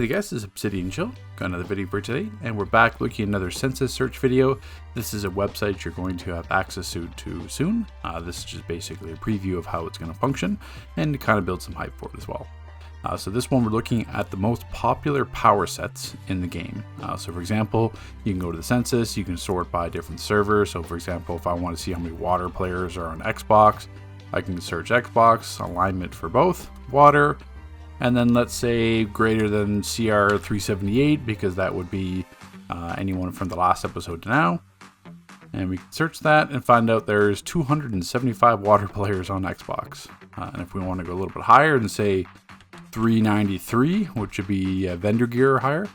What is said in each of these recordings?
Hey guys, this is Obsidian Chill. Got another video for today, and we're back looking at another census search video. This is a website you're going to have access to soon. This is just basically a preview of how it's going to function and to kind of build some hype for it as well. So this one, we're looking at the most popular power sets in the game. So for example, you can go to the census, you can sort by different servers. So for example, if I want to see how many water players are on Xbox, I can search Xbox, alignment for both, water, and then let's say greater than CR 378, because that would be anyone from the last episode to now. And we can search that and find out there's 275 water players on Xbox. And if we want to go a little bit higher and say 393, which would be vendor gear or higher,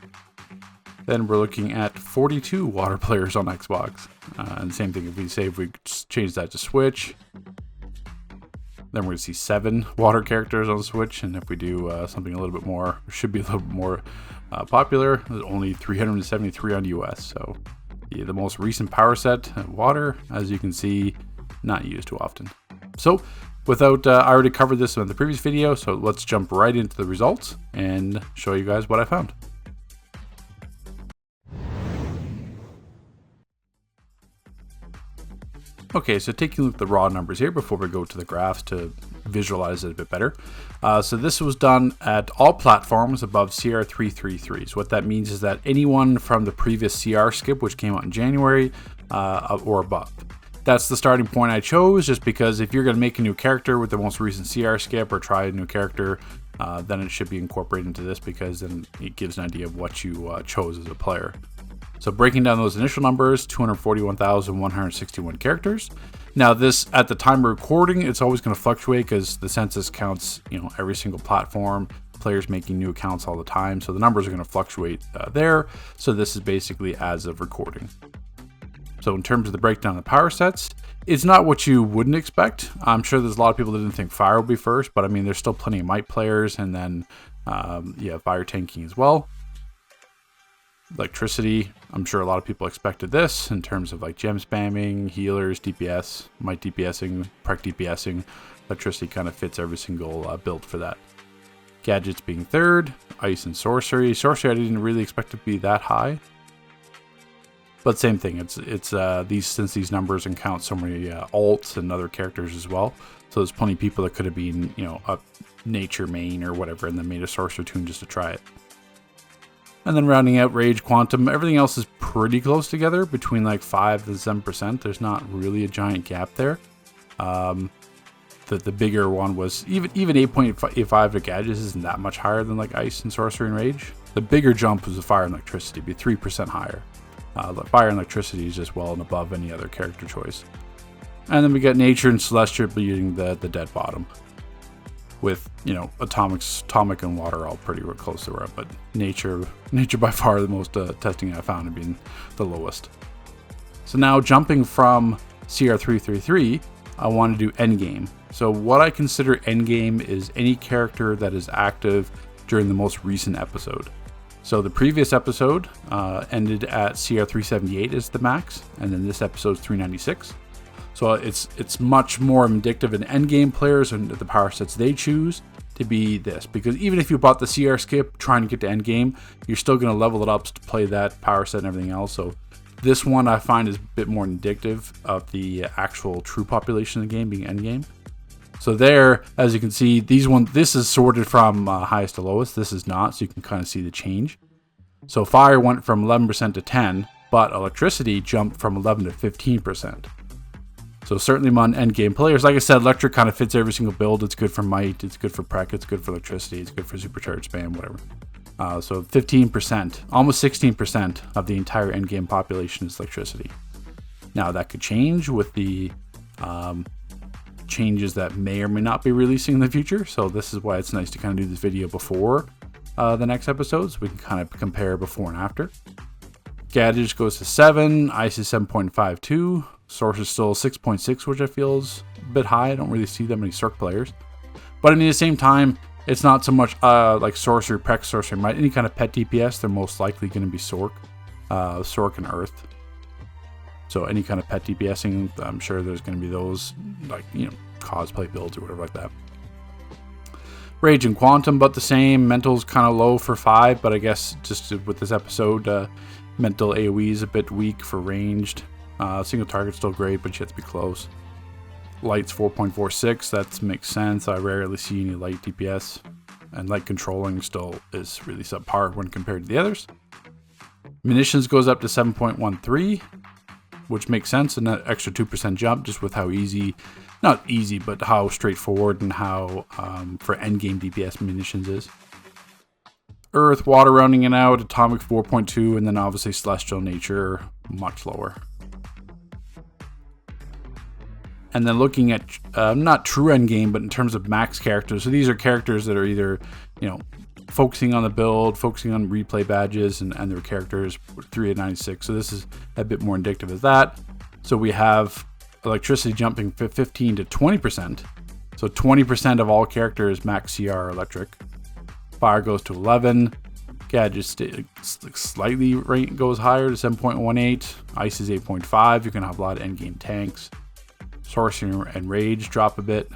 then we're looking at 42 water players on Xbox. And same thing if we change that to Switch, then we're going to see 7 water characters on Switch. And if we do something a little bit more, should be a little bit more popular, there's only 373 on US. So the most recent power set, water, as you can see, not used too often. So without, I already covered this in the previous video, so let's jump right into the results and show you guys what I found. Okay, so taking a look at the raw numbers here before we go to the graphs to visualize it a bit better. So this was done at all platforms above CR 333. So what that means is that anyone from the previous CR skip, which came out in January or above. That's the starting point I chose, just because if you're going to make a new character with the most recent CR skip or try a new character, then it should be incorporated into this, because then it gives an idea of what you chose as a player. So breaking down those initial numbers, 241,161 characters. Now this, at the time of recording, it's always going to fluctuate because the census counts, every single platform, players making new accounts all the time. So the numbers are going to fluctuate there. So this is basically as of recording. So in terms of the breakdown of the power sets, it's not what you wouldn't expect. I'm sure there's a lot of people that didn't think fire would be first, but I mean, there's still plenty of might players, and then fire tanking as well. Electricity, I'm sure a lot of people expected this in terms of like gem spamming, healers, DPS, might DPSing, prec DPSing. Electricity kind of fits every single build for that. Gadgets being third, ice and sorcery. Sorcery I didn't really expect to be that high. But same thing, it's since these numbers and count so many alts and other characters as well. So there's plenty of people that could have been, a nature main or whatever, and then made a sorcerer tune just to try it. And then rounding out rage, quantum, everything else is pretty close together, between like 5 to 7%. There's not really a giant gap there. The bigger one was even 8.85 to gadgets isn't that much higher than like ice and sorcery and rage. The bigger jump was the fire and electricity, be 3% higher. Fire and electricity is just well and above any other character choice. And then we got nature and celestial being the dead bottom, with atomic and water all pretty close to where, but nature by far the most testing I found being the lowest. So now jumping from CR 333, I want to do endgame. So what I consider endgame is any character that is active during the most recent episode. So the previous episode ended at CR 378 is the max, and then this episode is 396. So it's much more indicative in endgame players and the power sets they choose to be this, because even if you bought the CR skip trying to get to endgame, you're still going to level it up to play that power set and everything else. So this one I find is a bit more indicative of the actual true population of the game being endgame. So there, as you can see, this is sorted from highest to lowest. This is not, so you can kind of see the change. So fire went from 11% to 10, but electricity jumped from 11 to 15%. So certainly among endgame players, like I said, electric kind of fits every single build. It's good for might, it's good for prec, it's good for electricity, it's good for supercharged spam, whatever. So 15%, almost 16% of the entire endgame population is electricity. Now that could change with the changes that may or may not be releasing in the future. So this is why it's nice to kind of do this video before the next episode, so we can kind of compare before and after. Gadgets goes to 7, ice is 7.52, source is still 6.6, which I feel is a bit high. I don't really see that many Sorc players. But I mean, at the same time, it's not so much like sorcery, prec, sorcery, might, any kind of pet DPS, they're most likely going to be Sorc and Earth. So any kind of pet DPSing, I'm sure there's going to be those, like, cosplay builds or whatever like that. Rage and Quantum about the same. Mental's kind of low for 5, but I guess just with this episode, Mental AoE is a bit weak for ranged. Single target's still great, but you have to be close. Light's 4.46, that makes sense. I rarely see any light DPS. And light controlling still is really subpar when compared to the others. Munitions goes up to 7.13, which makes sense, and an extra 2% jump just with how easy, not easy, but how straightforward and how for endgame DPS munitions is. Earth, water rounding it out, atomic 4.2, and then obviously celestial nature much lower. And then looking at not true endgame, but in terms of max characters. So these are characters that are either, focusing on the build, focusing on replay badges, and their characters 3 of 96. So this is a bit more indicative of that. So we have electricity jumping 15 to 20%. So 20% of all characters max CR electric. Fire goes to 11. Gadget slightly rate goes higher to 7.18. Ice is 8.5. You can have a lot of endgame tanks. Sorcery and Rage drop a bit.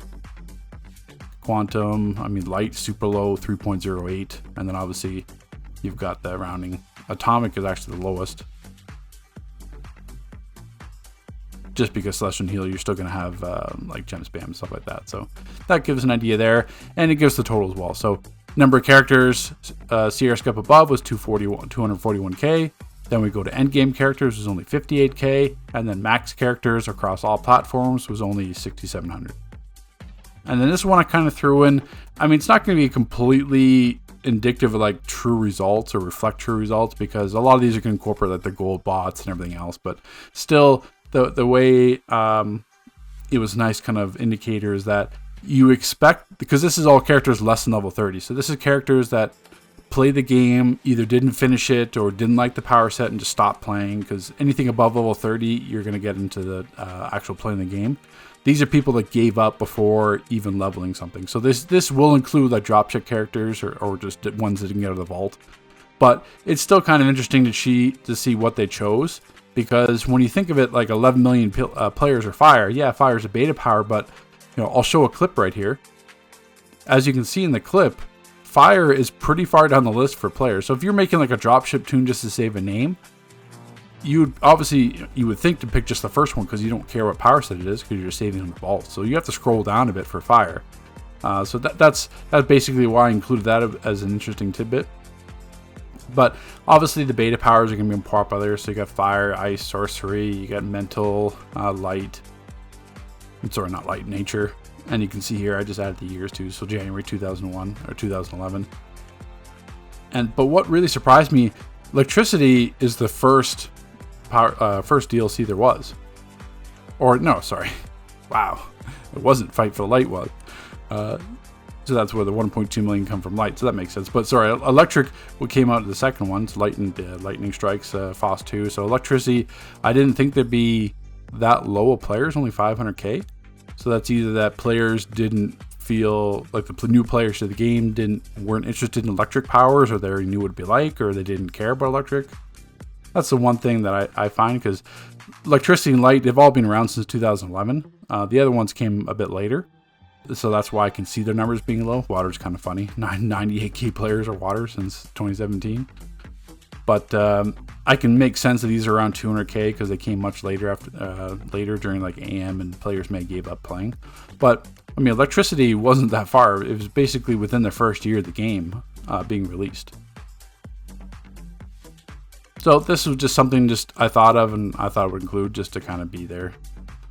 Quantum, light, super low, 3.08. And then obviously you've got the rounding. Atomic is actually the lowest. Just because Celestial Heal, you're still going to have like gem spam and stuff like that. So that gives an idea there. And it gives the total as well. So number of characters, CR skip above was 241k. Then we go to endgame characters, was only 58k, and then max characters across all platforms was only 6,700. And then this one I kind of threw in. It's not going to be completely indicative of like true results or reflect true results, because a lot of these are going to incorporate like the gold bots and everything else. But still, the way it was nice kind of indicators that you expect, because this is all characters less than level 30. So this is characters that play the game, either didn't finish it or didn't like the power set and just stopped playing, because anything above level 30 you're going to get into the actual playing the game. These are people that gave up before even leveling something. So this will include like dropship characters or just ones that didn't get out of the vault, but it's still kind of interesting to see what they chose, because when you think of it, like 11 million players are Fire. Yeah, Fire is a beta power, but I'll show a clip right here. As you can see in the clip, Fire is pretty far down the list for players. So if you're making like a dropship tune just to save a name, you would think to pick just the first one because you don't care what power set it is, because you're saving in the vault. So you have to scroll down a bit for Fire. So that's basically why I included that as an interesting tidbit. But obviously the beta powers are going to be more popular. So you got Fire, Ice, Sorcery, you got Mental, Light. I'm sorry, not Light, Nature. And you can see here, I just added the years too. So January 2001 or 2011. But what really surprised me, Electricity is the first DLC there was. Or no, sorry. Wow. It wasn't Fight for the Light was. So that's where the 1.2 million come from Light. So that makes sense. But sorry, Electric, what came out of the second one, it's Lightning Strikes, FOSS 2. So Electricity, I didn't think there'd be that low of players, only 500k. So that's either that players didn't feel like the new players to the game weren't interested in electric powers, or they already knew what it'd be like, or they didn't care about electric. That's the one thing that I find, because Electricity and Light, they've all been around since 2011. The other ones came a bit later. So that's why I can see their numbers being low. Water's kind of funny. 98k players are Water since 2017. But I can make sense that these are around 200k because they came much later later during like AM, and players may have gave up playing. But Electricity wasn't that far. It was basically within the first year of the game being released. So this was just something I thought of, and I thought I would include just to kind of be there.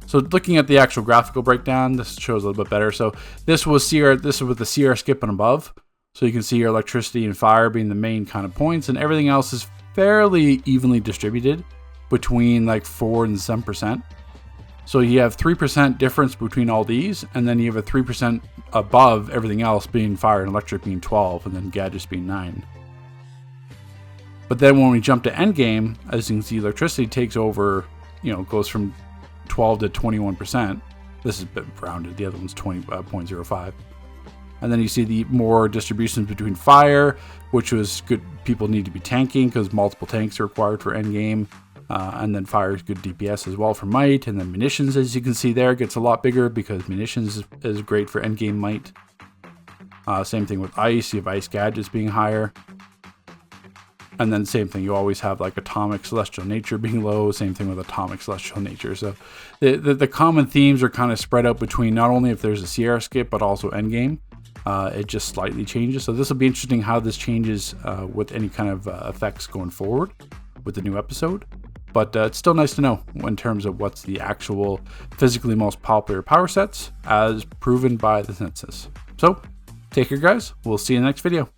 So looking at the actual graphical breakdown, this shows a little bit better. So this was with the CR skip and above. So you can see your Electricity and Fire being the main kind of points, and everything else is fairly evenly distributed between like 4 and 7%. So you have 3% difference between all these, and then you have a 3% above everything else, being Fire and Electric being 12, and then Gadgets being 9. But then when we jump to endgame, as you can see, Electricity takes over, goes from 12 to 21%. This is a bit rounded. The other one's 20.05. And then you see the more distributions between Fire, which was good. People need to be tanking because multiple tanks are required for endgame. And then Fire is good DPS as well for Might. And then Munitions, as you can see there, gets a lot bigger because Munitions is great for endgame Might. Same thing with ice. You have ice gadgets being higher. And then same thing, you always have like atomic celestial nature being low. Same thing with atomic celestial nature. So the common themes are kind of spread out between not only if there's a Sierra skip, but also endgame. It just slightly changes. So this will be interesting how this changes with any kind of effects going forward with the new episode. But it's still nice to know in terms of what's the actual physically most popular power sets as proven by the census. So take care, guys. We'll see you in the next video.